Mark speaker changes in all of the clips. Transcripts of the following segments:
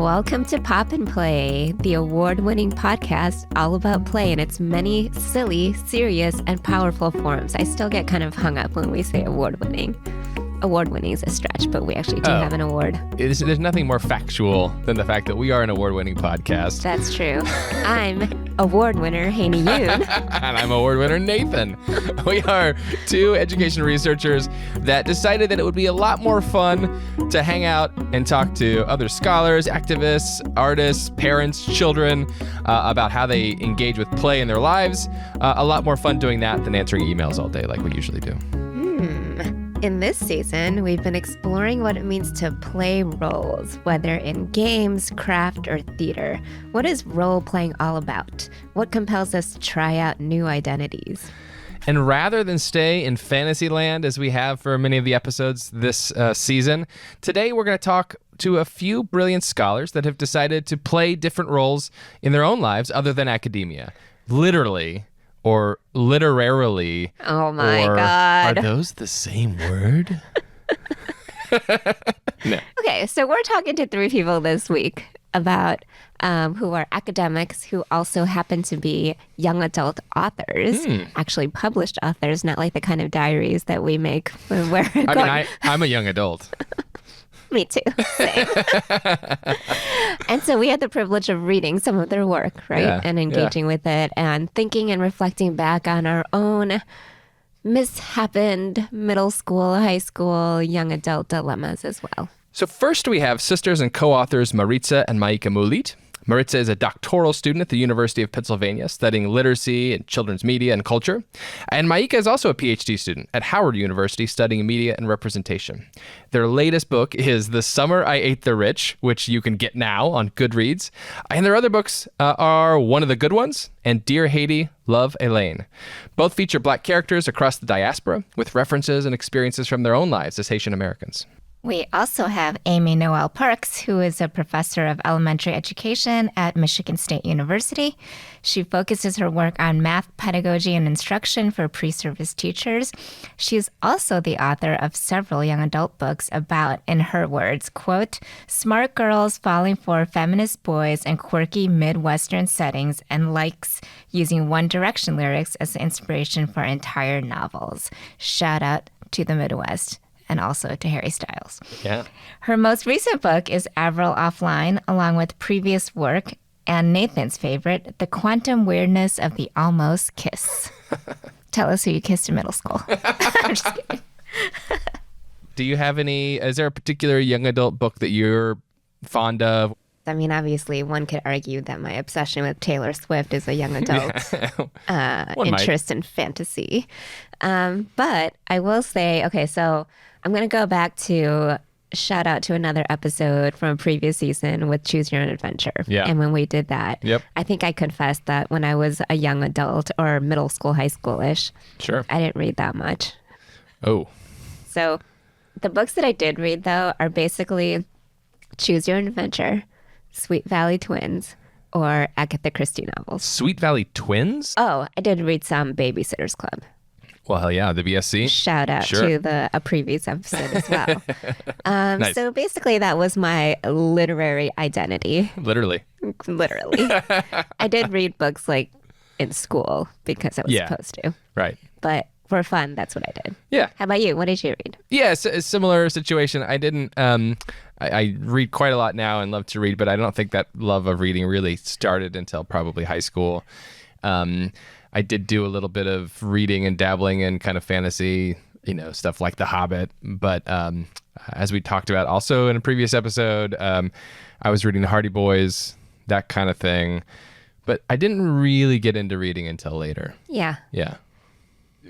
Speaker 1: Welcome to Pop and Play, the award-winning podcast all about play in its many silly, serious, and powerful forms. I still get kind of hung up when we say award-winning. Award-winning is a stretch, but we actually do have an award.
Speaker 2: There's nothing more factual than the fact that we are an award-winning podcast.
Speaker 1: That's true. I'm award winner Haeny Yoon.
Speaker 2: And I'm award winner Nathan. We are two education researchers that decided that it would be a lot more fun to hang out and talk to other scholars, activists, artists, parents, children about how they engage with play in their lives. A lot more fun doing that than answering emails all day like we usually do.
Speaker 1: In this season, we've been exploring what it means to play roles, whether in games, craft, or theater. What is role-playing all about? What compels us to try out new identities?
Speaker 2: And rather than stay in fantasy land as we have for many of the episodes this season, today we're going to talk to a few brilliant scholars that have decided to play different roles in their own lives other than academia. Literally. Or literarily.
Speaker 1: Oh my God.
Speaker 2: Are those the same word? No.
Speaker 1: Okay, so we're talking to three people this week about who are academics who also happen to be young adult authors, actually published authors, not like the kind of diaries that we make when we're
Speaker 2: I'm a young adult.
Speaker 1: Me too. Same. And so we had the privilege of reading some of their work, right?
Speaker 2: Yeah,
Speaker 1: and engaging with it and thinking and reflecting back on our own mishappened middle school, high school, young adult dilemmas as well.
Speaker 2: So first we have sisters and co-authors Maritza and Maika Moulite. Maritza is a doctoral student at the University of Pennsylvania studying literacy and children's media and culture. And Maika is also a PhD student at Howard University studying media and representation. Their latest book is The Summer I Ate the Rich, which you can get now on Goodreads. And their other books are One of the Good Ones and Dear Haiti, Love Elaine. Both feature Black characters across the diaspora with references and experiences from their own lives as Haitian Americans.
Speaker 3: We also have Amy Noel Parks, who is a professor of elementary education at Michigan State University. She focuses her work on math, pedagogy, and instruction for pre-service teachers. She's also the author of several young adult books about, in her words, quote, smart girls falling for feminist boys in quirky Midwestern settings, and likes using One Direction lyrics as the inspiration for entire novels. Shout out to the Midwest. And also to Harry Styles.
Speaker 2: Yeah.
Speaker 3: Her most recent book is Avril Offline, along with previous work and Nathan's favorite, The Quantum Weirdness of the Almost Kiss. Tell us who you kissed in middle school. I'm just kidding.
Speaker 2: Do you have is there a particular young adult book that you're fond of?
Speaker 1: I mean, obviously, one could argue that my obsession with Taylor Swift is a young adult interest in fantasy. But I will say, okay, so I'm going to go back to shout out to another episode from a previous season with Choose Your Own Adventure.
Speaker 2: Yeah.
Speaker 1: And when we did that, I think I confessed that when I was a young adult or middle school, high school-ish,
Speaker 2: Sure.
Speaker 1: I didn't read that much.
Speaker 2: Oh.
Speaker 1: So the books that I did read, though, are basically Choose Your Own Adventure, Sweet Valley Twins, or Agatha Christie novels.
Speaker 2: Sweet Valley Twins?
Speaker 1: Oh, I did read some Babysitter's Club.
Speaker 2: Well, hell yeah, the BSC.
Speaker 1: Shout out to a previous episode as well.
Speaker 2: Nice.
Speaker 1: So basically that was my literary identity.
Speaker 2: Literally.
Speaker 1: I did read books like in school because I was supposed to.
Speaker 2: Right.
Speaker 1: But for fun, that's what I did.
Speaker 2: Yeah.
Speaker 1: How about you? What did you read?
Speaker 2: Yeah, a similar situation. I didn't, I read quite a lot now and love to read, but I don't think that love of reading really started until probably high school. I did do a little bit of reading and dabbling in kind of fantasy, stuff like The Hobbit. But as we talked about also in a previous episode, I was reading the Hardy Boys, that kind of thing. But I didn't really get into reading until later.
Speaker 1: Yeah.
Speaker 2: Yeah.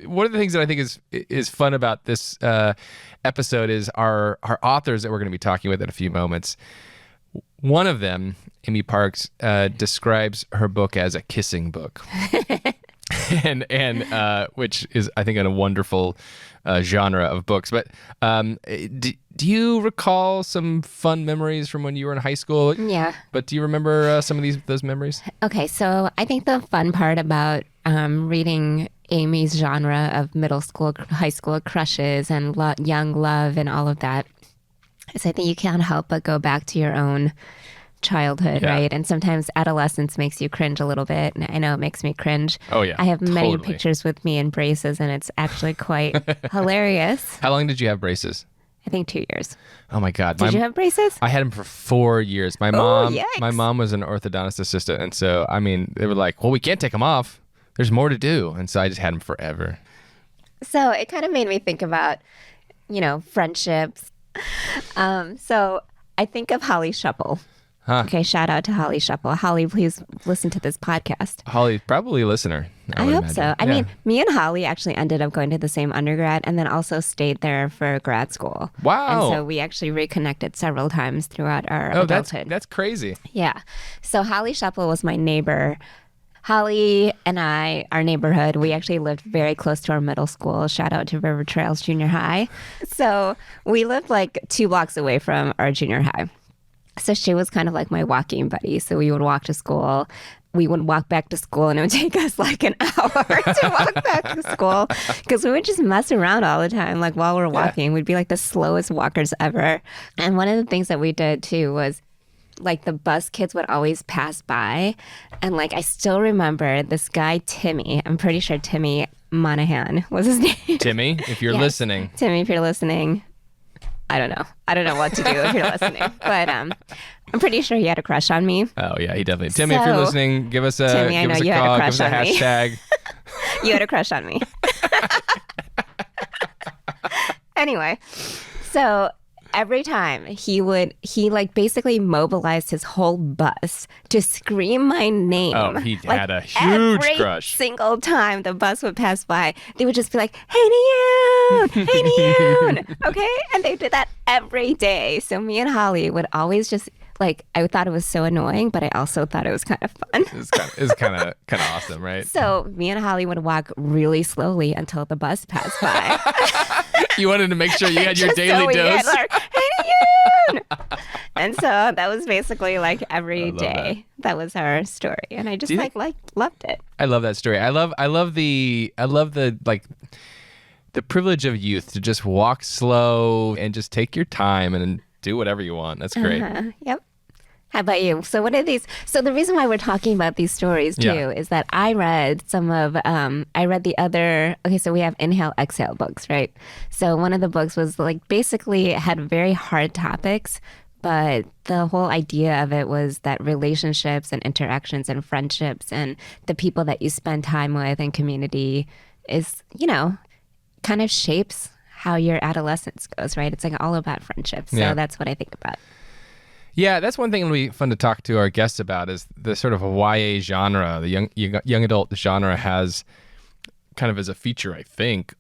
Speaker 2: One of the things that I think is fun about this episode is our authors that we're going to be talking with in a few moments. One of them, Amy Parks, describes her book as a kissing book. and which is, I think, a wonderful genre of books. But do you recall some fun memories from when you were in high school?
Speaker 1: Yeah.
Speaker 2: But do you remember some of those memories?
Speaker 1: Okay, so I think the fun part about reading Amy's genre of middle school, high school crushes and young love and all of that is I think you can't help but go back to your own childhood, right? And sometimes adolescence makes you cringe a little bit. And I know it makes me cringe.
Speaker 2: Oh, yeah.
Speaker 1: I have many pictures with me in braces, and it's actually quite hilarious.
Speaker 2: How long did you have braces?
Speaker 1: I think 2 years.
Speaker 2: Oh my God.
Speaker 1: Did you have braces?
Speaker 2: I had them for 4 years. My mom was an orthodontist assistant. And so, I mean, they were like, well, we can't take them off. There's more to do. And so I just had them forever.
Speaker 1: So it kind of made me think about, friendships. So I think of Holly Shuffle.
Speaker 2: Huh.
Speaker 1: Okay, shout out to Holly Shuffle. Holly, please listen to this podcast.
Speaker 2: Holly's probably a listener.
Speaker 1: I hope so. I mean, me and Holly actually ended up going to the same undergrad and then also stayed there for grad school.
Speaker 2: Wow.
Speaker 1: And so we actually reconnected several times throughout our adulthood.
Speaker 2: That's crazy.
Speaker 1: Yeah. So Holly Shuffle was my neighbor. Holly and I, our neighborhood, we actually lived very close to our middle school. Shout out to River Trails Junior High. So we lived like 2 blocks away from our junior high. So she was kind of like my walking buddy. So we would walk to school. We would walk back to school, and it would take us like an hour to walk back to school because we would just mess around all the time. Like while we're walking, we'd be like the slowest walkers ever. And one of the things that we did too was like the bus kids would always pass by. And like I still remember this guy, Timmy. I'm pretty sure Timmy Monahan was his name.
Speaker 2: Timmy, if you're listening.
Speaker 1: Timmy, if you're listening. I don't know. I don't know what to do if you're listening. But I'm pretty sure he had a crush on me.
Speaker 2: Oh, yeah, he definitely. Timmy, if you're listening, give us a call, give us a hashtag.
Speaker 1: You had a crush on me. Anyway, so every time he like basically mobilized his whole bus to scream my name.
Speaker 2: Oh, he had a huge crush.
Speaker 1: Every single time the bus would pass by, they would just be like, Haeny Yoon, Haeny Yoon. Okay? And they did that every day. So me and Holly would always just like, I thought it was so annoying, but I also thought it was kind of fun.
Speaker 2: It's kind of awesome, right?
Speaker 1: So me and Holly would walk really slowly until the bus passed by.
Speaker 2: You wanted to make sure you had your daily dose.
Speaker 1: And so that was basically like every day. That was our story, and I just loved it.
Speaker 2: I love that story. I love the like the privilege of youth to just walk slow and just take your time and do whatever you want. That's great.
Speaker 1: Yep. How about you? So what are these? So the reason why we're talking about these stories too is that I read the other, so we have Inhale, Exhale books, right? So one of the books was like basically had very hard topics, but the whole idea of it was that relationships and interactions and friendships and the people that you spend time with and community is, kind of shapes how your adolescence goes, right? It's like all about friendships. So that's what I think about.
Speaker 2: Yeah, that's one thing that would be fun to talk to our guests about is the sort of YA genre, the young adult genre has kind of as a feature, I think,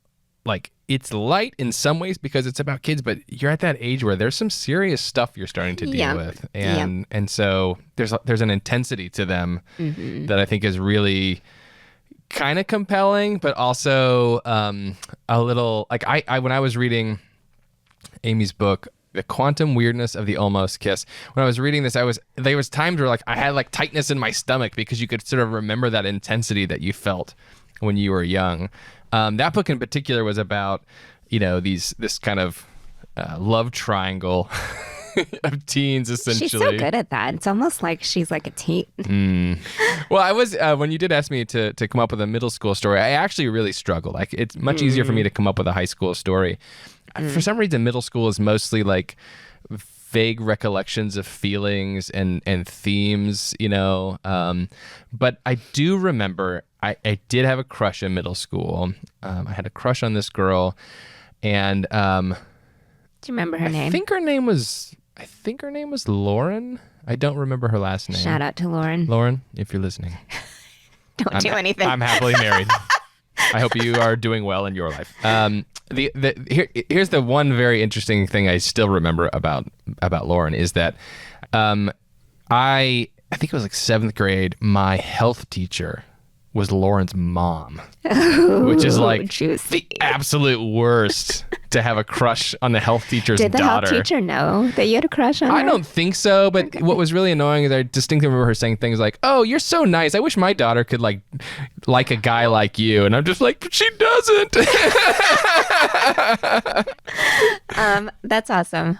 Speaker 2: like it's light in some ways because it's about kids, but you're at that age where there's some serious stuff you're starting to deal with. And so there's an intensity to them that I think is really kind of compelling, but also a little like I when I was reading Amy's book, The Quantum Weirdness of the Almost Kiss. When I was reading this, there was times where like I had like tightness in my stomach because you could sort of remember that intensity that you felt when you were young. That book in particular was about, this kind of love triangle of teens, essentially.
Speaker 1: She's so good at that. It's almost like she's like a teen.
Speaker 2: Well, I was when you did ask me to come up with a middle school story, I actually really struggled. Like it's much easier for me to come up with a high school story. For some reason, middle school is mostly like vague recollections of feelings and themes, but I do remember I did have a crush in middle school. I had a crush on this girl, and do
Speaker 1: you remember her name?
Speaker 2: I think her name was Lauren. I don't remember her last name.
Speaker 1: Shout out to Lauren.
Speaker 2: Lauren, if you're listening.
Speaker 1: Don't do anything.
Speaker 2: I'm happily married. I hope you are doing well in your life. Here's the one very interesting thing I still remember about Lauren is that I think it was like 7th grade, my health teacher was Lauren's mom, which is like
Speaker 1: juicy.
Speaker 2: the absolute worst to have a crush on the health teacher's daughter.
Speaker 1: Did the health teacher know that you had a crush on her?
Speaker 2: I don't think so, but what was really annoying is I distinctly remember her saying things like, "Oh, you're so nice. I wish my daughter could like a guy like you." And I'm just like, "But she doesn't."
Speaker 1: That's awesome.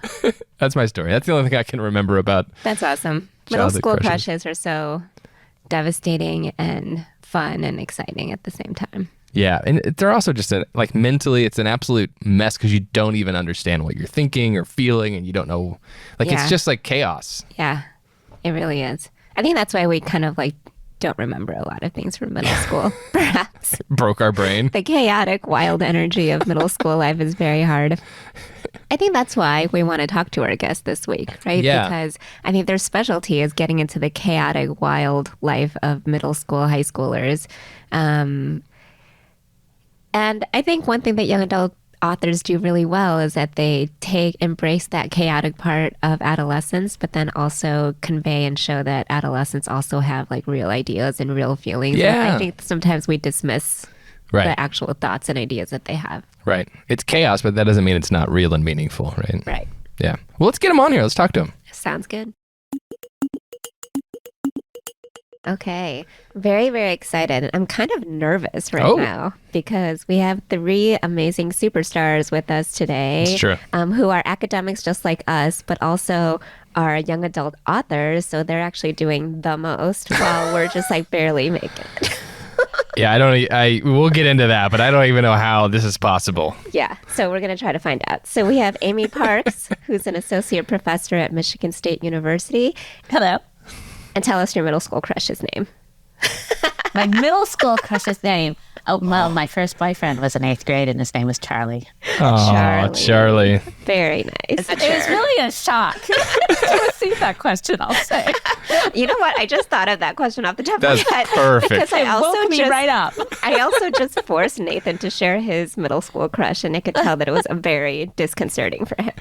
Speaker 2: That's my story. That's the only thing I can remember about.
Speaker 1: That's awesome. Middle school crushes are so devastating and fun and exciting at the same time.
Speaker 2: Yeah, and they're also just like mentally, it's an absolute mess because you don't even understand what you're thinking or feeling, and you don't know. Like it's just like chaos.
Speaker 1: Yeah, it really is. I think that's why we kind of like don't remember a lot of things from middle school. Perhaps
Speaker 2: broke our brain.
Speaker 1: The chaotic, wild energy of middle school life is very hard. I think that's why we want to talk to our guest this week, right?
Speaker 2: Yeah.
Speaker 1: Because I think their specialty is getting into the chaotic, wild life of middle school, high schoolers. And I think one thing that young adult authors do really well is that they embrace that chaotic part of adolescence, but then also convey and show that adolescents also have like real ideas and real feelings.
Speaker 2: Yeah.
Speaker 1: And I think sometimes we dismiss the actual thoughts and ideas that they have.
Speaker 2: Right. It's chaos, but that doesn't mean it's not real and meaningful, right?
Speaker 1: Right.
Speaker 2: Yeah. Well, let's get him on here. Let's talk to him.
Speaker 1: Sounds good. Okay. Very, very excited. I'm kind of nervous right now because we have 3 amazing superstars with us today.
Speaker 2: It's true.
Speaker 1: Who are academics just like us, but also are young adult authors. So they're actually doing the most while we're just like barely making it.
Speaker 2: Yeah, we'll get into that, but I don't even know how this is possible.
Speaker 1: Yeah, so we're going to try to find out. So we have Amy Parks, who's an associate professor at Michigan State University.
Speaker 4: Hello.
Speaker 1: And tell us your middle school crush's name.
Speaker 4: My middle school crush's name. Oh, well, my first boyfriend was in 8th grade, and his name was Charlie.
Speaker 2: Oh, Charlie.
Speaker 1: Very nice.
Speaker 4: It was really a shock to receive that question, I'll say.
Speaker 1: You know what? I just thought of that question off the top of my head.
Speaker 2: Perfect.
Speaker 1: Because
Speaker 4: It woke me right up.
Speaker 1: I also just forced Nathan to share his middle school crush, and I could tell that it was very disconcerting for him.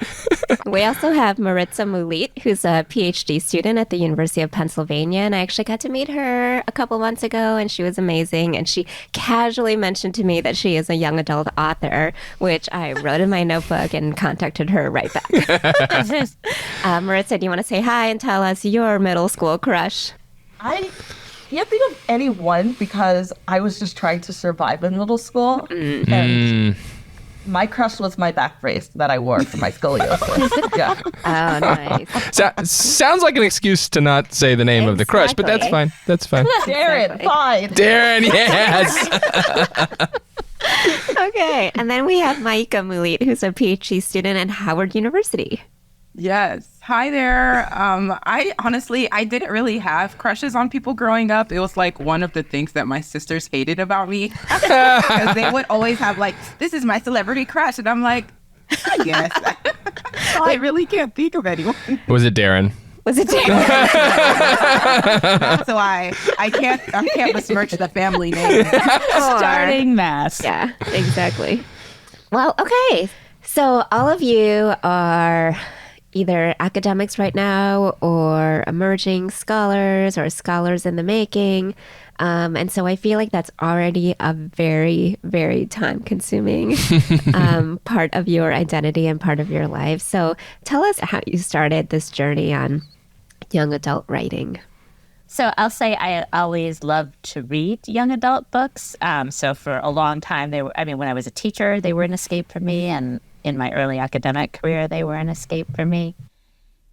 Speaker 1: We also have Maritza Moulite, who's a PhD student at the University of Pennsylvania, and I actually got to meet her a couple months ago, and she was amazing, and she casually mentioned to me that she is a young adult author, which I wrote in my notebook and contacted her right back. Maritza, do you want to say hi and tell us your middle school crush?
Speaker 5: I can't think of any one because I was just trying to survive in middle school. And my crush was my back brace that I wore for my scoliosis. Yeah.
Speaker 1: Oh, nice.
Speaker 2: Sounds like an excuse to not say the name of the crush, but that's fine. That's fine.
Speaker 5: Darren, fine.
Speaker 2: Darren, yes.
Speaker 1: Okay. And then we have Maika Moulite, who's a PhD student at Howard University.
Speaker 6: Yes. Hi there. I didn't really have crushes on people growing up. It was like one of the things that my sisters hated about me because they would always have like, this is my celebrity crush. And I'm like, I guess. I really can't think of anyone.
Speaker 2: Was it Darren?
Speaker 1: Was it Darren?
Speaker 6: So I can't besmirch the family name.
Speaker 4: Starting mess.
Speaker 1: Yeah, exactly. Well, okay. So all of you are either academics right now or emerging scholars or scholars in the making. And so I feel like that's already a very, very time-consuming part of your identity and part of your life. So tell us how you started this journey on young adult writing.
Speaker 4: So I'll say I always loved to read young adult books. So for a long time, when I was a teacher, they were an escape for me. And in my early academic career, they were an escape for me.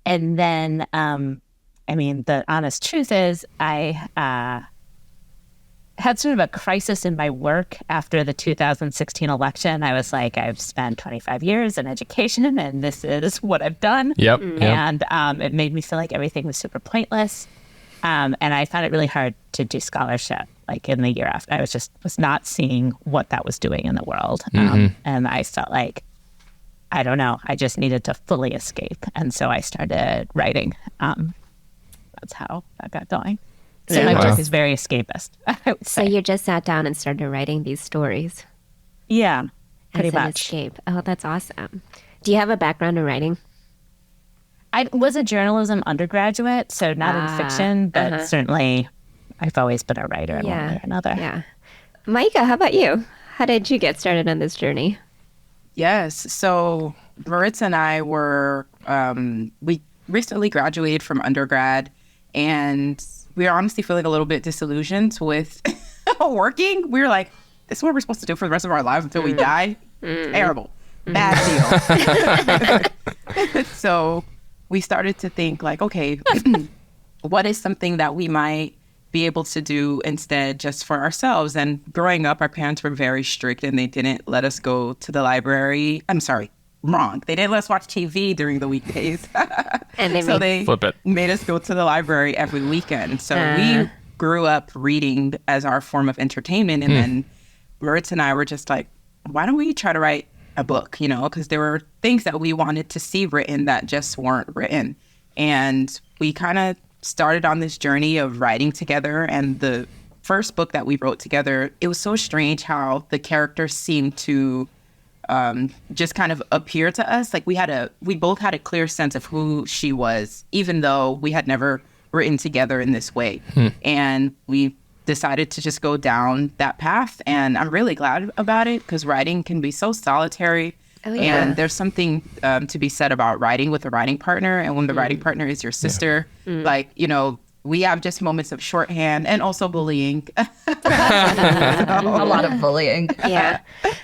Speaker 4: And then, the honest truth is I had sort of a crisis in my work after the 2016 election. I was like, I've spent 25 years in education, and this is what I've done.
Speaker 2: Yep.
Speaker 4: And it made me feel like everything was super pointless. And I found it really hard to do scholarship, like in the year after. I was not seeing what that was doing in the world. And I felt like, I don't know, I just needed to fully escape. And so I started writing. That's how that got going. So my work is very escapist, I would
Speaker 1: So
Speaker 4: say.
Speaker 1: you just sat down and started writing these stories.
Speaker 4: Yeah, pretty
Speaker 1: as an
Speaker 4: much.
Speaker 1: escape. Oh, that's awesome. Do you have a background in writing?
Speaker 4: I was a journalism undergraduate, so not in fiction, but certainly I've always been a writer in one way or another.
Speaker 1: Yeah. Maika, how about you? How did you get started on this journey?
Speaker 6: Yes. So Maritza and I we recently graduated from undergrad, and we were honestly feeling a little bit disillusioned with working. We were like, this is what we're supposed to do for the rest of our lives until we die? Terrible. Bad deal. So we started to think like, okay, what is something that we might be able to do instead just for ourselves? And growing up, our parents were very strict and they didn't let us go to the library. I'm sorry, wrong. They didn't let us watch TV during the weekdays.
Speaker 1: And
Speaker 6: they made us go to the library every weekend. So we grew up reading as our form of entertainment. And then Maritza and I were just like, why don't we try to write a book, because there were things that we wanted to see written that just weren't written. And we kind of started on this journey of writing together. And the first book that we wrote together, it was so strange how the characters seemed to just kind of appear to us. Like we both had a clear sense of who she was, even though we had never written together in this way. And we decided to just go down that path. And I'm really glad about it because writing can be so solitary. Oh, yeah. And there's something to be said about writing with a writing partner. And when the writing partner is your sister, we have just moments of shorthand and also bullying.
Speaker 5: A lot of bullying.
Speaker 1: Yeah.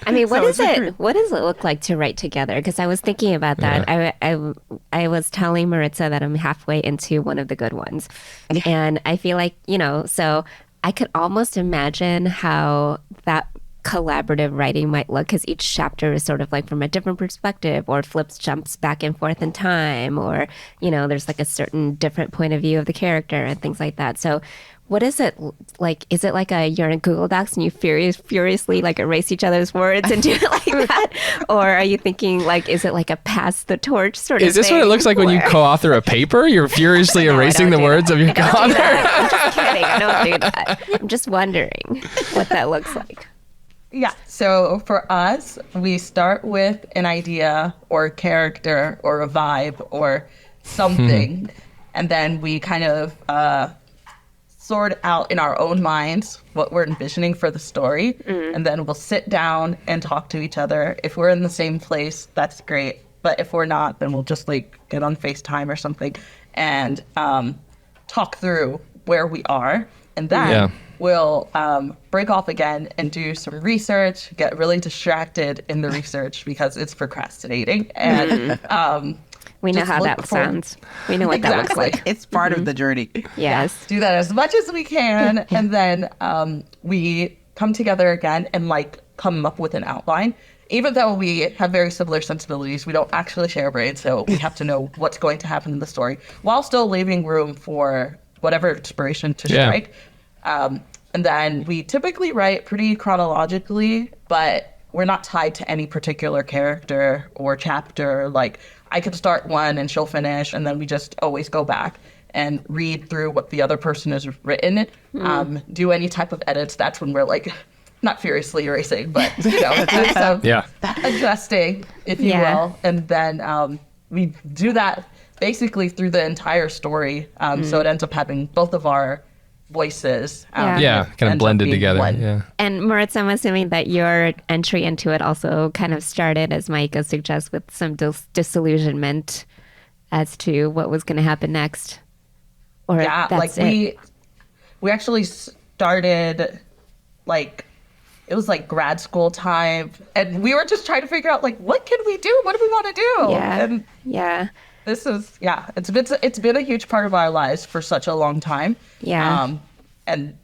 Speaker 1: I mean, what does it look like to write together? Because I was thinking about that. Yeah. I was telling Maritza that I'm halfway into one of the good ones. And I feel like, so I could almost imagine how that collaborative writing might look because each chapter is sort of like from a different perspective or jumps back and forth in time or, there's like a certain different point of view of the character and things like that. So what is it like? Is it like you're in Google Docs and you furiously like erase each other's words and do it like that? Or are you thinking like, is it like a pass the torch sort of thing?
Speaker 2: Is this what it looks like when you co-author a paper? You're furiously erasing the words of your co-author?
Speaker 1: I'm just kidding. I don't do that. I'm just wondering what that looks like.
Speaker 5: Yeah. So for us, we start with an idea or a character or a vibe or something. And then we kind of sort out in our own minds what we're envisioning for the story. And then we'll sit down and talk to each other. If we're in the same place, that's great. But if we're not, then we'll just like get on FaceTime or something and talk through where we are. And then we'll break off again and do some research, get really distracted in the research because it's procrastinating. And
Speaker 1: we know how that sounds. We know what that looks like.
Speaker 6: It's part of the journey.
Speaker 1: Yes.
Speaker 5: Do that as much as we can. And then we come together again and like come up with an outline. Even though we have very similar sensibilities, we don't actually share brains. So we have to know what's going to happen in the story while still leaving room for whatever inspiration to strike. And then we typically write pretty chronologically, but we're not tied to any particular character or chapter. Like I could start one and she'll finish, and then we just always go back and read through what the other person has written, do any type of edits. That's when we're like, not furiously erasing, but adjusting, if you will. And then we do that basically through the entire story. So it ends up having both of our voices.
Speaker 2: Kind of blended together. Yeah.
Speaker 1: And Maritza, I'm assuming that your entry into it also kind of started, as Maika suggests, with some disillusionment as to what was going to happen next. Or
Speaker 5: we actually started it was like grad school time, and we were just trying to figure out like, what can we do? What do we want to do?
Speaker 1: Yeah.
Speaker 5: This is, it's been a huge part of our lives for such a long time.
Speaker 1: Yeah.
Speaker 5: And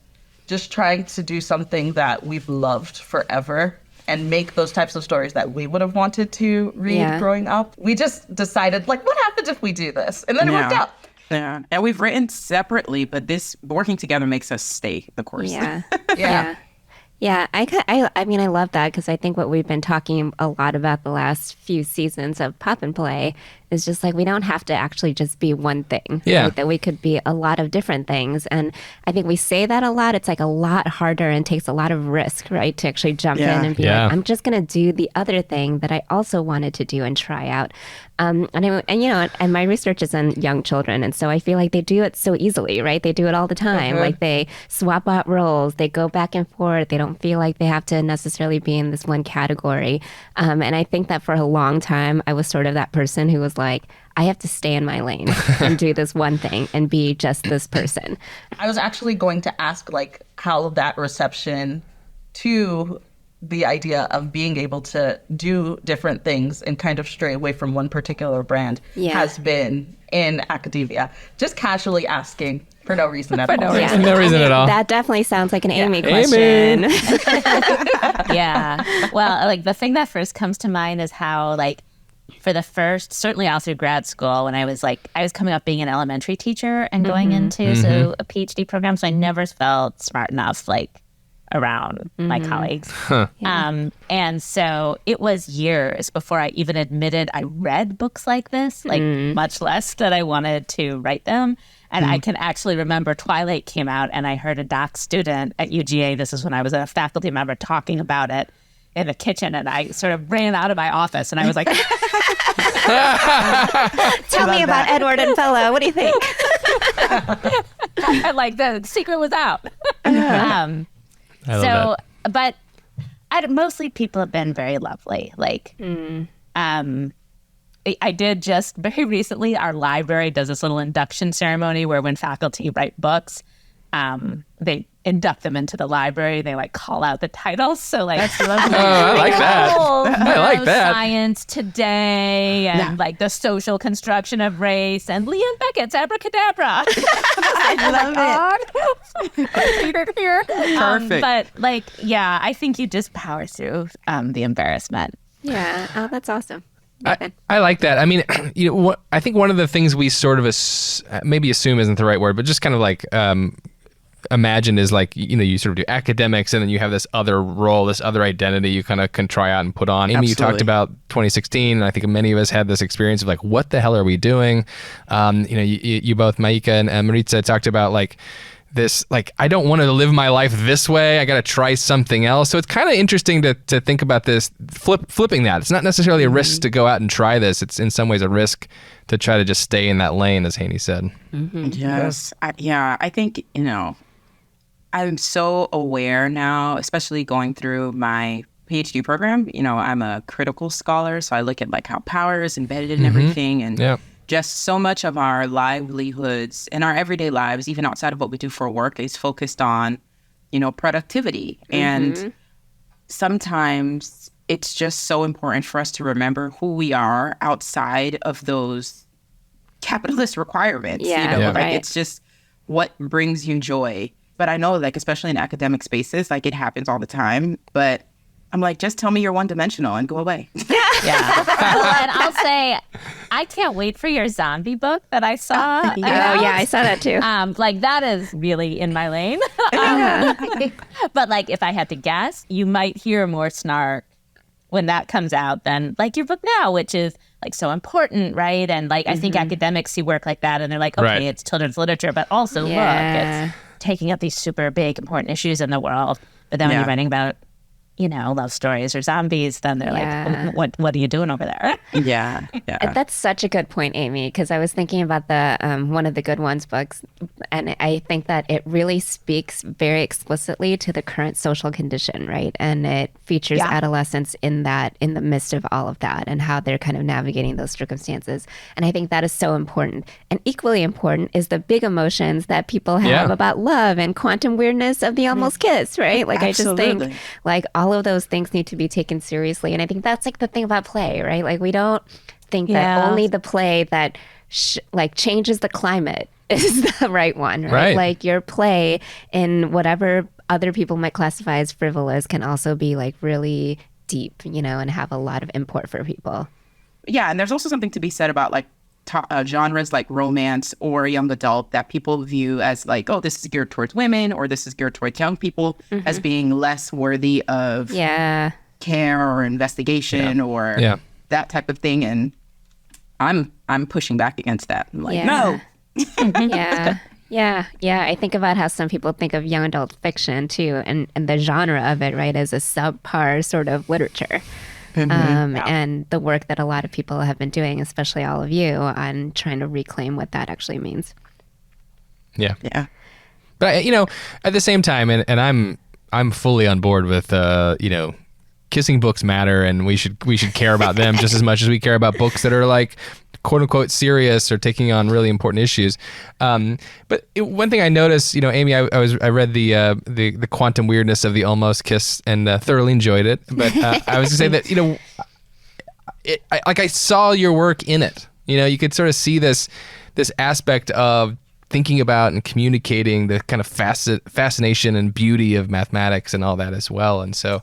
Speaker 5: just trying to do something that we've loved forever and make those types of stories that we would have wanted to read growing up. We just decided, like, what happens if we do this? And then it worked out.
Speaker 6: Yeah. And we've written separately, but this working together makes us stay the course.
Speaker 1: Yeah. Yeah, I mean, I love that because I think what we've been talking a lot about the last few seasons of Pop and Play is just like we don't have to actually just be one thing.
Speaker 2: Yeah.
Speaker 1: Right? That we could be a lot of different things. And I think we say that a lot. It's like a lot harder and takes a lot of risk, right? To actually jump in and be like, I'm just going to do the other thing that I also wanted to do and try out. And my research is on young children, and so I feel like they do it so easily, right? They do it all the time. Like they swap out roles, they go back and forth. They don't feel like they have to necessarily be in this one category. And I think that for a long time, I was sort of that person who was like, I have to stay in my lane and do this one thing and be just this person.
Speaker 5: I was actually going to ask like how that reception to the idea of being able to do different things and kind of stray away from one particular brand has been in academia. Just casually asking for no reason at all.
Speaker 2: No reason at all.
Speaker 1: That definitely sounds like an Amy question.
Speaker 4: Yeah. Well, like the thing that first comes to mind is how like for the first, certainly all through grad school, when I was coming up being an elementary teacher and going into so a PhD program, so I never felt smart enough like around my colleagues. And so it was years before I even admitted I read books like this, like much less that I wanted to write them. And I can actually remember Twilight came out and I heard a doc student at UGA, this is when I was a faculty member, talking about it in the kitchen, and I sort of ran out of my office and I was like,
Speaker 1: tell me about Edward and Bella. What do you think?
Speaker 4: And like the secret was out.
Speaker 2: I love that.
Speaker 4: But mostly people have been very lovely. Like, I did just very recently, our library does this little induction ceremony where when faculty write books, they induct them into the library. They like call out the titles. So like, that's lovely.
Speaker 2: I like that. I like that.
Speaker 4: Science Today and like the social construction of race and Liam Beckett's Abracadabra.
Speaker 6: I love it. Perfect.
Speaker 4: But like, yeah, I think you just power through the embarrassment.
Speaker 1: Yeah. Oh, that's awesome.
Speaker 2: I like that. I mean, I think one of the things we sort of maybe assume isn't the right word, but just kind of like imagine is like, you sort of do academics and then you have this other role, this other identity you kind of can try out and put on. Amy, you talked about 2016, and I think many of us had this experience of like, what the hell are we doing? You both, Maika and Maritza, talked about like this, like, I don't want to live my life this way. I got to try something else. So it's kind of interesting to think about this, flipping that. It's not necessarily a risk to go out and try this. It's in some ways a risk to try to just stay in that lane, as Haeny said.
Speaker 6: Yes. I think, I'm so aware now, especially going through my PhD program. I'm a critical scholar, so I look at like how power is embedded in everything, and just so much of our livelihoods and our everyday lives, even outside of what we do for work, is focused on, productivity. And sometimes it's just so important for us to remember who we are outside of those capitalist requirements. It's just what brings you joy. But I know, like, especially in academic spaces, like, it happens all the time. But I'm like, just tell me you're one-dimensional and go away.
Speaker 4: Yeah. And I'll say, I can't wait for your zombie book that I saw.
Speaker 1: Oh, yeah, I saw that too.
Speaker 4: Like, that is really in my lane. But, like, if I had to guess, you might hear more snark when that comes out than, like, your book now, which is, like, so important, right? And, like, I think academics see work like that, and they're like, okay, it's children's literature, but also, look, it's taking up these super big, important issues in the world. But then when you're writing about, love stories or zombies, then they're like, what are you doing over there?
Speaker 6: Yeah.
Speaker 1: That's such a good point, Amy, because I was thinking about the One of the Good Ones books, and I think that it really speaks very explicitly to the current social condition, right? And it features adolescents in the midst of all of that and how they're kind of navigating those circumstances. And I think that is so important. And equally important is the big emotions that people have about love and quantum weirdness of the almost kiss, right? Like, absolutely. I just think, like, all of those things need to be taken seriously. And I think that's like the thing about play, right? Like, we don't think that only the play that changes the climate is the right one, right? Like, your play in whatever other people might classify as frivolous can also be like really deep, and have a lot of import for people.
Speaker 6: Yeah, and there's also something to be said about like genres like romance or young adult that people view as like, oh, this is geared towards women or this is geared towards young people as being less worthy of care or investigation or that type of thing. And I'm pushing back against that. I'm like, no.
Speaker 1: Yeah. I think about how some people think of young adult fiction too, and the genre of it, right, as a subpar sort of literature. and the work that a lot of people have been doing, especially all of you, on trying to reclaim what that actually means.
Speaker 2: Yeah.
Speaker 6: Yeah.
Speaker 2: But at the same time, and I'm fully on board with kissing books matter, and we should care about them just as much as we care about books that are like quote unquote serious or taking on really important issues. But one thing I noticed, Amy, I read the quantum weirdness of the almost kiss and thoroughly enjoyed it. But I was gonna say that I saw your work in it. You could sort of see this aspect of thinking about and communicating the kind of fascination and beauty of mathematics and all that as well. And so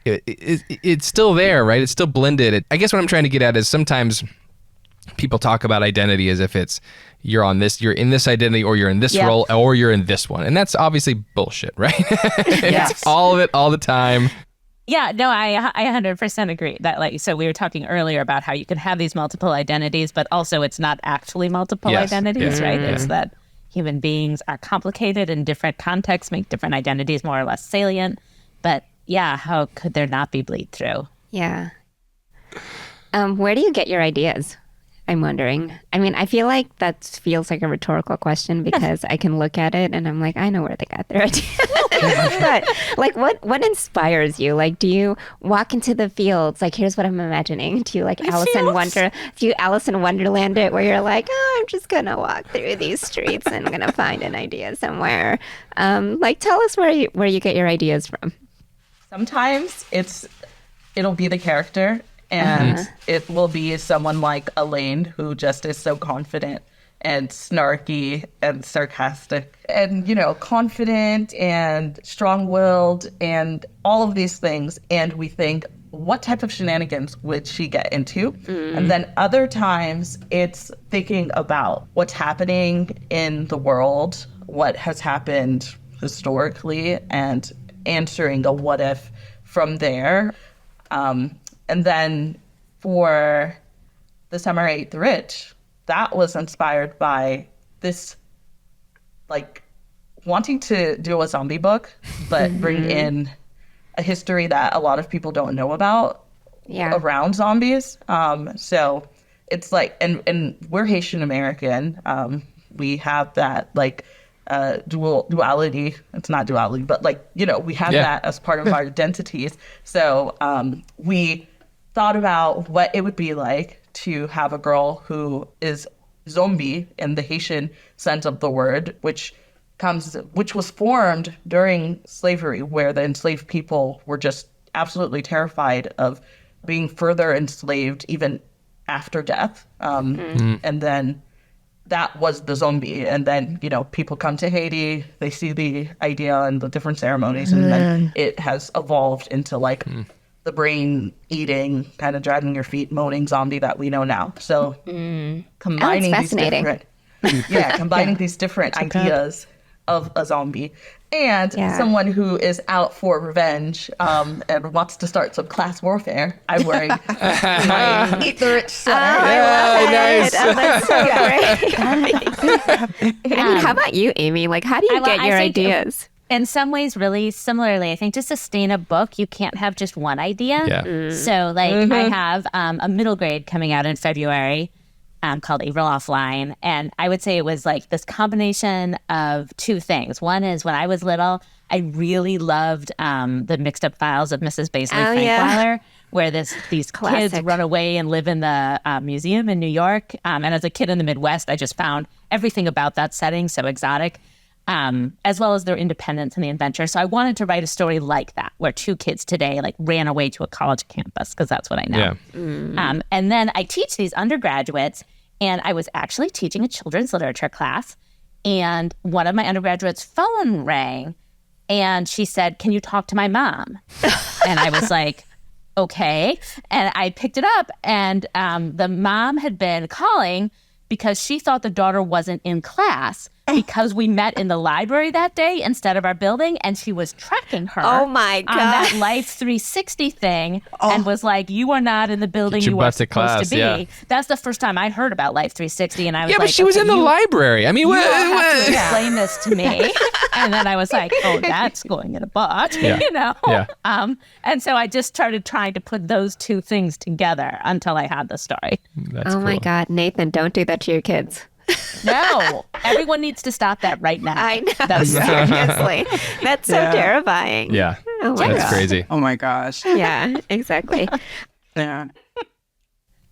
Speaker 2: it's still there, right? It's still blended. I guess what I'm trying to get at is sometimes people talk about identity as if it's you're in this identity, or you're in this role, or you're in this one. And that's obviously bullshit, right? It's all of it all the time.
Speaker 4: Yeah, no, I 100% agree that so we were talking earlier about how you can have these multiple identities, but also it's not actually multiple identities, right? It's that human beings are complicated and different contexts make different identities more or less salient. But yeah, how could there not be bleed through?
Speaker 1: Yeah. Where do you get your ideas? I'm wondering. I mean, I feel like that feels like a rhetorical question because I can look at it and I'm like, I know where they got their ideas. But like, what inspires you? Like, do you walk into the fields? Like, here's what I'm imagining. Do you Alice in Wonderland it, where you're like, oh, I'm just gonna walk through these streets and I'm gonna find an idea somewhere. Like, tell us where you get your ideas from.
Speaker 5: Sometimes it'll be the character. And it will be someone like Elaine, who just is so confident and snarky and sarcastic and, confident and strong-willed and all of these things. And we think, what type of shenanigans would she get into? And then other times it's thinking about what's happening in the world, what has happened historically, and answering a what if from there. And then for The Summer I Ate the Rich, that was inspired by this, wanting to do a zombie book, but bring in a history that a lot of people don't know about around zombies. So it's and we're Haitian American. We have that duality. It's not duality, but we have that as part of our identities. So we thought about what it would be like to have a girl who is zombie in the Haitian sense of the word, which was formed during slavery, where the enslaved people were just absolutely terrified of being further enslaved even after death. And then that was the zombie. And then, people come to Haiti, they see the idea and the different ceremonies, and then it has evolved into the brain eating, kind of dragging your feet, moaning zombie that we know now. So combining these different ideas of a zombie and someone who is out for revenge and wants to start some class warfare. I'm wearing my Eat the Rich sweater.
Speaker 2: Nice.
Speaker 1: Oh, that's so great. I mean, how about you, Amy? Like, how do you get your ideas?
Speaker 4: In some ways, really similarly, I think to sustain a book, you can't have just one idea.
Speaker 2: Yeah.
Speaker 4: So, I have a middle grade coming out in February called April Offline. And I would say it was this combination of two things. One is when I was little, I really loved the mixed up files of Mrs. Baisley Frankweiler, where these kids run away and live in the museum in New York. And as a kid in the Midwest, I just found everything about that setting so exotic. As well as their independence and the adventure. So I wanted to write a story like that, where two kids today ran away to a college campus, because that's what I know. Yeah. And then I teach these undergraduates, and I was actually teaching a children's literature class, and one of my undergraduates' phone rang, and she said, "Can you talk to my mom?" And I was like, okay. And I picked it up, and the mom had been calling because she thought the daughter wasn't in class. because we met in the library that day instead of our building, and she was tracking her
Speaker 1: Oh my
Speaker 4: on
Speaker 1: God.
Speaker 4: that Life 360 thing and was like, you are not in the building you were supposed to be.
Speaker 2: Yeah.
Speaker 4: That's the first time I heard about Life 360, and I was
Speaker 2: Yeah,
Speaker 4: like,
Speaker 2: but she was in the library. I mean,
Speaker 4: you have to explain this to me. And then I was like, oh, that's going in a book, you know?
Speaker 2: Yeah.
Speaker 4: And so I just started trying to put those two things together until I had the story.
Speaker 2: That's
Speaker 1: Oh my
Speaker 2: cool.
Speaker 1: God, Nathan, don't do that to your kids.
Speaker 4: No, everyone needs to stop that right now.
Speaker 1: I know, seriously. That's so terrifying.
Speaker 2: Yeah,
Speaker 1: Oh my
Speaker 2: that's
Speaker 1: God.
Speaker 2: crazy.
Speaker 6: Oh my gosh.
Speaker 1: Yeah, exactly.
Speaker 6: Yeah.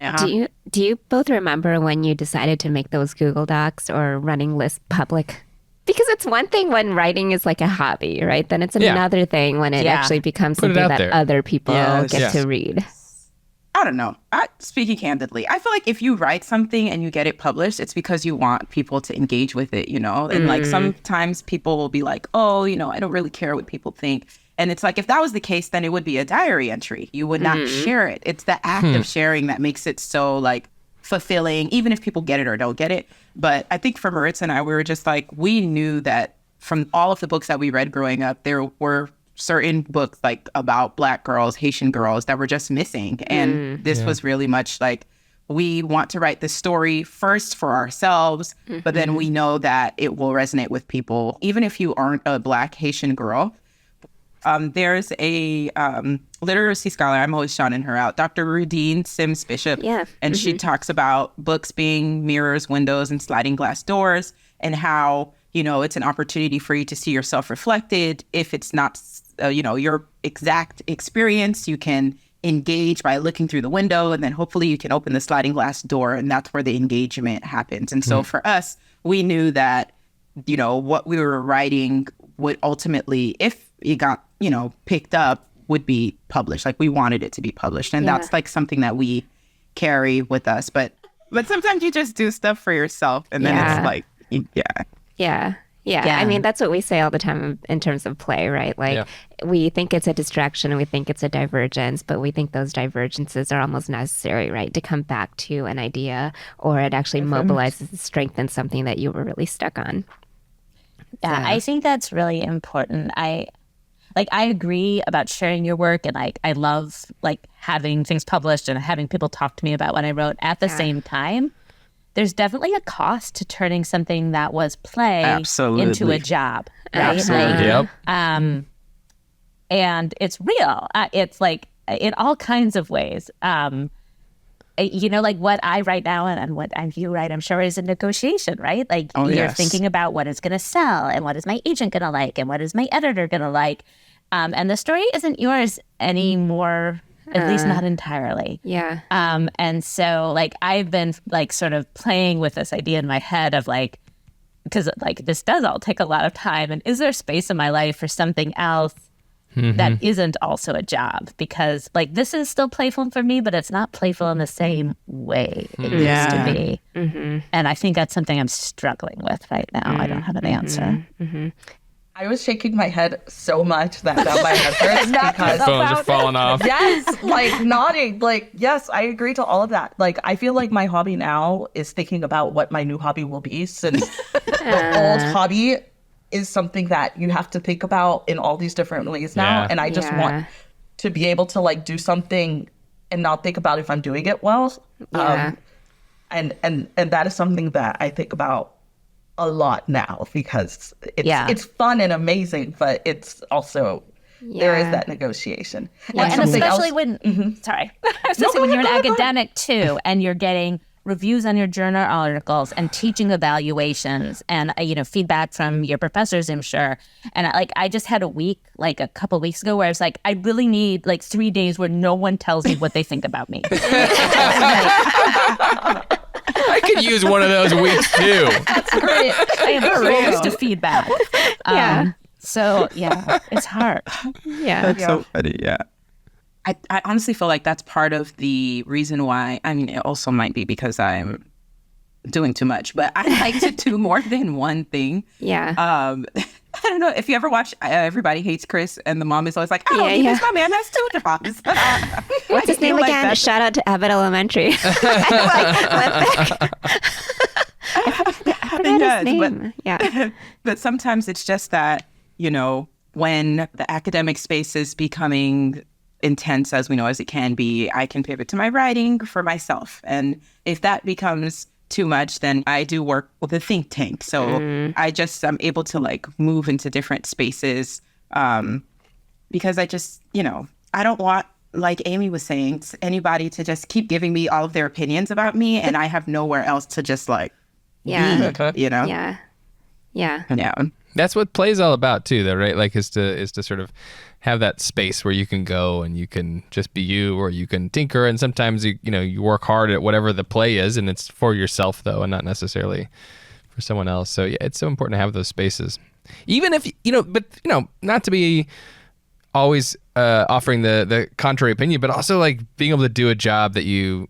Speaker 6: Yeah.
Speaker 1: Do you both remember when you decided to make those Google Docs or running lists public? Because it's one thing when writing is like a hobby, right? Then it's another thing when it actually becomes
Speaker 2: Put it
Speaker 1: something
Speaker 2: out
Speaker 1: that
Speaker 2: there.
Speaker 1: other people
Speaker 6: Yes.
Speaker 1: get
Speaker 2: Yes.
Speaker 1: to read.
Speaker 6: I don't know. Speaking candidly, I feel like if you write something and you get it published, it's because you want people to engage with it, you know? And like sometimes people will be like, oh, you know, I don't really care what people think. And it's like, if that was the case, then it would be a diary entry. You would not share it. It's the act of sharing that makes it so like fulfilling, even if people get it or don't get it. But I think for Maritza and I, we were just like, we knew that from all of the books that we read growing up, there were certain books like about Black girls, Haitian girls that were just missing. And this was really much like, we want to write this story first for ourselves, but then we know that it will resonate with people, even if you aren't a Black Haitian girl. There's a literacy scholar, I'm always shouting her out, Dr. Rudine Sims Bishop.
Speaker 1: Yeah.
Speaker 6: And she talks about books being mirrors, windows, and sliding glass doors, and how, you know, it's an opportunity for you to see yourself reflected. If it's not, you know, your exact experience, you can engage by looking through the window, and then hopefully you can open the sliding glass door, and that's where the engagement happens. And so for us, we knew that, you know, what we were writing would ultimately, if it got, you know, picked up, would be published. Like we wanted it to be published. And that's like something that we carry with us. But sometimes you just do stuff for yourself, and then it's like,
Speaker 1: Yeah. I mean, that's what we say all the time in terms of play, right? Like, we think it's a distraction and we think it's a divergence, but we think those divergences are almost necessary, right? To come back to an idea, or it actually mobilizes and strengthens something that you were really stuck on.
Speaker 4: Yeah, I think that's really important. I agree about sharing your work, and I love like having things published and having people talk to me about what I wrote. At the same time, there's definitely a cost to turning something that was play into a job. Right?
Speaker 6: Absolutely.
Speaker 2: Yep.
Speaker 4: And it's real. It's like in all kinds of ways. You know, like what I write now and what you write, I'm sure, is a negotiation, right? Like you're thinking about what it's going to sell, and what is my agent going to like, and what is my editor going to like. And the story isn't yours anymore, at least not entirely.
Speaker 1: Yeah.
Speaker 4: And so like I've been like sort of playing with this idea in my head of like, because like this does all take a lot of time, and is there space in my life for something else that isn't also a job? Because like this is still playful for me, but it's not playful in the same way it used to be. And I think that's something I'm struggling with right now. I don't have an answer.
Speaker 5: I was shaking my head so much that my head hurts because
Speaker 2: Phones are falling off.
Speaker 5: yes, like nodding, like yes, I agree to all of that. Like I feel like my hobby now is thinking about what my new hobby will be, since the old hobby is something that you have to think about in all these different ways now.
Speaker 2: Yeah.
Speaker 5: And I just want to be able to like do something and not think about if I'm doing it well.
Speaker 1: Yeah.
Speaker 5: And that is something that I think about a lot now, because it's fun and amazing, but it's also there is that negotiation.
Speaker 4: Well, and
Speaker 5: something
Speaker 4: especially
Speaker 5: else-
Speaker 4: when, sorry, I was gonna say when you're an academic too, and you're getting reviews on your journal articles and teaching evaluations and you know, feedback from your professors, I'm sure. And I just had a week, like a couple of weeks ago, where I was like, I really need like 3 days where no one tells me what they think about me.
Speaker 2: I could use one of those weeks too.
Speaker 5: That's great.
Speaker 4: I am closed to feedback. So yeah, it's hard.
Speaker 1: Yeah.
Speaker 6: That's so funny. Yeah. I honestly feel like that's part of the reason why. I mean, it also might be because I'm doing too much, but I like to do more than one thing.
Speaker 1: Yeah.
Speaker 6: I don't know if you ever watch Everybody Hates Chris, and the mom is always like, "Oh, because my man has 2 jobs."
Speaker 1: What's his name again? Shout out to Abbott Elementary. I went back.
Speaker 6: I haven't does.
Speaker 1: name. Yeah.
Speaker 6: But sometimes it's just that, when the academic space is becoming intense, as we know, as it can be, I can pivot to my writing for myself. And if that becomes too much, then I do work with a think tank. So I'm able to move into different spaces because I just, I don't want, like Amy was saying, anybody to just keep giving me all of their opinions about me, and I have nowhere else to just be,
Speaker 1: Yeah.
Speaker 6: Yeah.
Speaker 2: That's what play is all about too, though, right? Is to sort of have that space where you can go and you can just be you, or you can tinker. And sometimes you work hard at whatever the play is, and it's for yourself though, and not necessarily for someone else. So yeah, it's so important to have those spaces, even if not to be always offering the contrary opinion, but also being able to do a job that you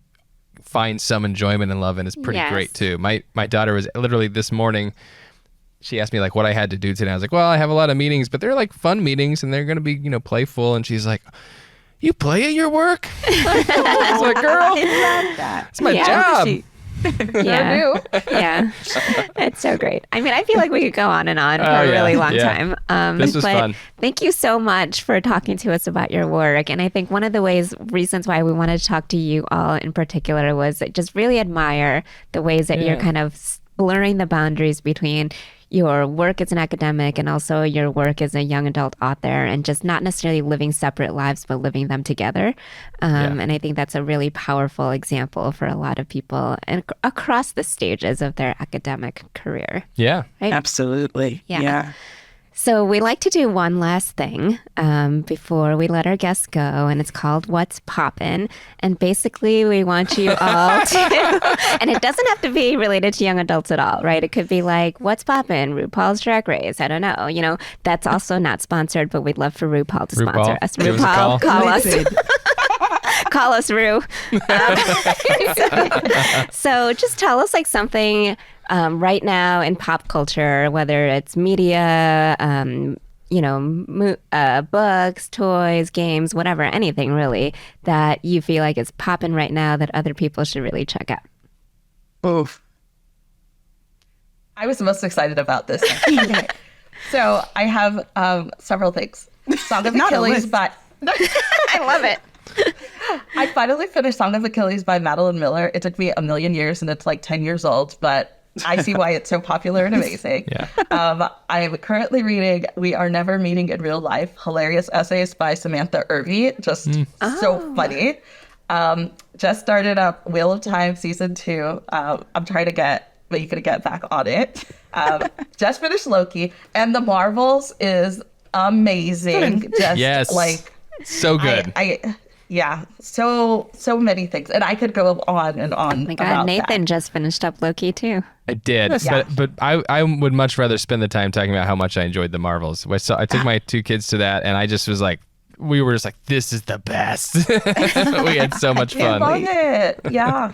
Speaker 2: find some enjoyment and love in is pretty great too. My daughter was literally this morning. She asked me what I had to do today. I was like, well, I have a lot of meetings, but they're fun meetings and they're going to be, playful. And she's like, you play at your work? I was like, girl, it's my job.
Speaker 1: Yeah. Yeah. It's so great. I mean, I feel like we could go on and on for a really long time.
Speaker 2: This was fun.
Speaker 1: Thank you so much for talking to us about your work. And I think one of the reasons why we wanted to talk to you all in particular was just really admire the ways that you're kind of blurring the boundaries between your work as an academic and also your work as a young adult author, and just not necessarily living separate lives, but living them together. And I think that's a really powerful example for a lot of people and across the stages of their academic career.
Speaker 2: Yeah,
Speaker 1: right?
Speaker 6: Absolutely. Yeah.
Speaker 1: So we like to do one last thing before we let our guests go, and it's called What's Poppin'. And basically we want you all to, and it doesn't have to be related to young adults at all, right? It could be What's Poppin', RuPaul's Drag Race. I don't know. That's also not sponsored, but we'd love for RuPaul to sponsor us.
Speaker 2: Give us a call.
Speaker 1: Call us. Call us, Ru. So just tell us something right now in pop culture, whether it's media, books, toys, games, whatever, anything really, that you feel is popping right now that other people should really check out.
Speaker 5: Oof. I was most excited about this. So I have several things. Song of Achilles by...
Speaker 1: I love it.
Speaker 5: I finally finished Song of Achilles by Madeline Miller. It took me a million years and it's 10 years old, but I see why it's so popular and amazing. I am currently reading We Are Never Meeting in Real Life, hilarious essays by Samantha Irby. Just so funny. Just started up Wheel of Time season 2. I'm trying to get back on it. Just finished Loki, and The Marvels is amazing. Just
Speaker 2: so good.
Speaker 5: So many things, and I could go on and on.
Speaker 1: Oh my God, Nathan just finished up Loki too.
Speaker 2: I did, but I would much rather spend the time talking about how much I enjoyed The Marvels. So I took my 2 kids to that, and I just was we were just this is the best. We had so much fun.
Speaker 5: I love it. Yeah.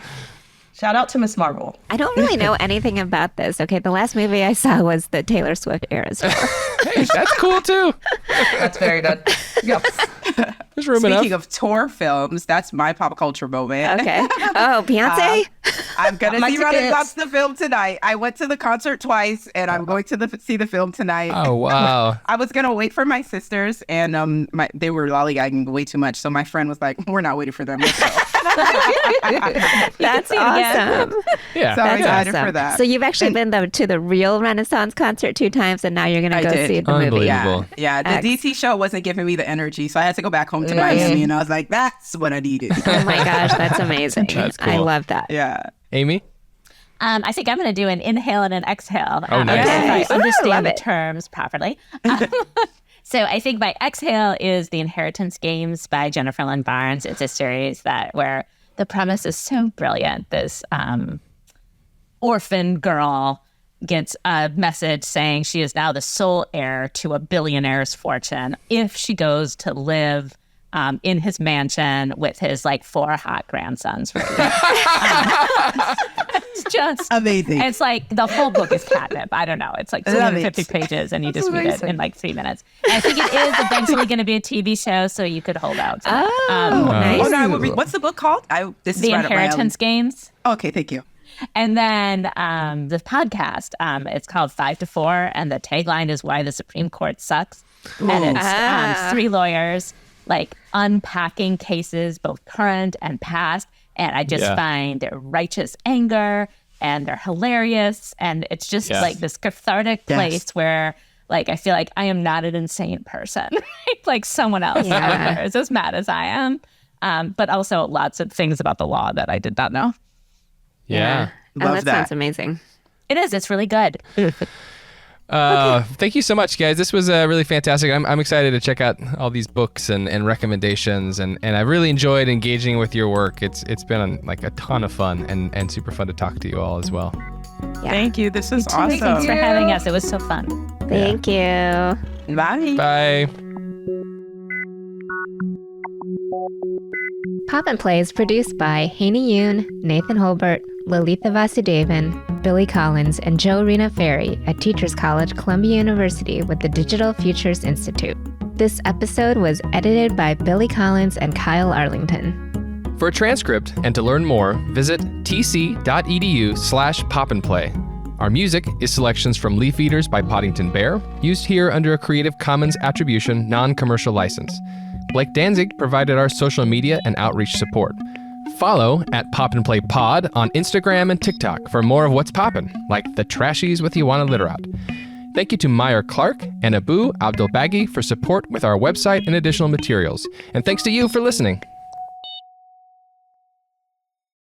Speaker 5: Shout out to Miss Marvel.
Speaker 1: I don't really know anything about this. Okay, the last movie I saw was the Taylor Swift Eras Tour.
Speaker 2: Hey, that's cool too.
Speaker 5: That's very good. Yep.
Speaker 2: There's room
Speaker 6: Speaking of tour films, that's my pop culture moment.
Speaker 1: Okay. Oh, Beyonce?
Speaker 6: I'm going to see Renaissance the film tonight. I went to the concert twice, and I'm going to see the film tonight.
Speaker 2: Oh, wow.
Speaker 6: I was going to wait for my sisters, and they were lollygagging way too much. So my friend was like, we're not waiting for them. Let's go.
Speaker 1: That's awesome.
Speaker 2: Yeah.
Speaker 6: So I'm excited for that.
Speaker 1: So you've actually been to the real Renaissance concert 2 times, and now you're going to go see the movie.
Speaker 6: Yeah. The DC show wasn't giving me the energy, so I had to go back home to Miami, and I was like, that's what I needed.
Speaker 1: Oh my gosh, that's amazing.
Speaker 2: That's cool.
Speaker 1: I love that.
Speaker 6: Yeah.
Speaker 2: Amy?
Speaker 4: I think I'm going to do an inhale and an exhale.
Speaker 2: Oh, nice.
Speaker 4: If I understand the terms properly. So I think my exhale is The Inheritance Games by Jennifer Lynn Barnes. It's a series where the premise is so brilliant. This orphan girl gets a message saying she is now the sole heir to a billionaire's fortune if she goes to live in his mansion with his 4 hot grandsons. It's just
Speaker 6: amazing.
Speaker 4: It's the whole book is catnip. I don't know. It's 250 pages, and you just read it in 3 minutes. And I think it is eventually going to be a TV show, so you could hold out.
Speaker 1: Nice.
Speaker 6: Oh, no, what's the book called?
Speaker 4: The Inheritance Games.
Speaker 6: Okay, thank you.
Speaker 4: And then the podcast, it's called 5 to 4, and the tagline is "Why the Supreme Court Sucks." And it's 3 lawyers like unpacking cases, both current and past. And I just find their righteous anger, and they're hilarious. And it's just like this cathartic place where like I feel like I am not an insane person, like someone else out there is as mad as I am. But also lots of things about the law that I did not know.
Speaker 2: Yeah.
Speaker 1: That sounds amazing.
Speaker 4: It is. It's really good.
Speaker 2: Thank you so much, guys. This was really fantastic. I'm excited to check out all these books and recommendations, and I really enjoyed engaging with your work. It's been like a ton of fun and super fun to talk to you all as well.
Speaker 6: Yeah. Thank you. This was awesome.
Speaker 4: Thanks for having us. It was so fun.
Speaker 1: Thank you.
Speaker 6: Bye.
Speaker 2: Bye.
Speaker 3: Pop and Play is produced by Haeny Yoon, Nathan Holbert, Lalitha Vasudevan, Billy Collins, and Jo Rena Ferry at Teachers College, Columbia University with the Digital Futures Institute. This episode was edited by Billy Collins and Kyle Arlington.
Speaker 2: For a transcript and to learn more, visit tc.edu/popandplay. Our music is selections from Leaf Eaters by Poddington Bear, used here under a Creative Commons Attribution Non-Commercial License. Blake Danzig provided our social media and outreach support. Follow at Pop and Play Pod on Instagram and TikTok for more of what's poppin', like the trashies with Ioana Literat. Thank you to Meyer Clark and Abu Abdelbaghi for support with our website and additional materials. And thanks to you for listening.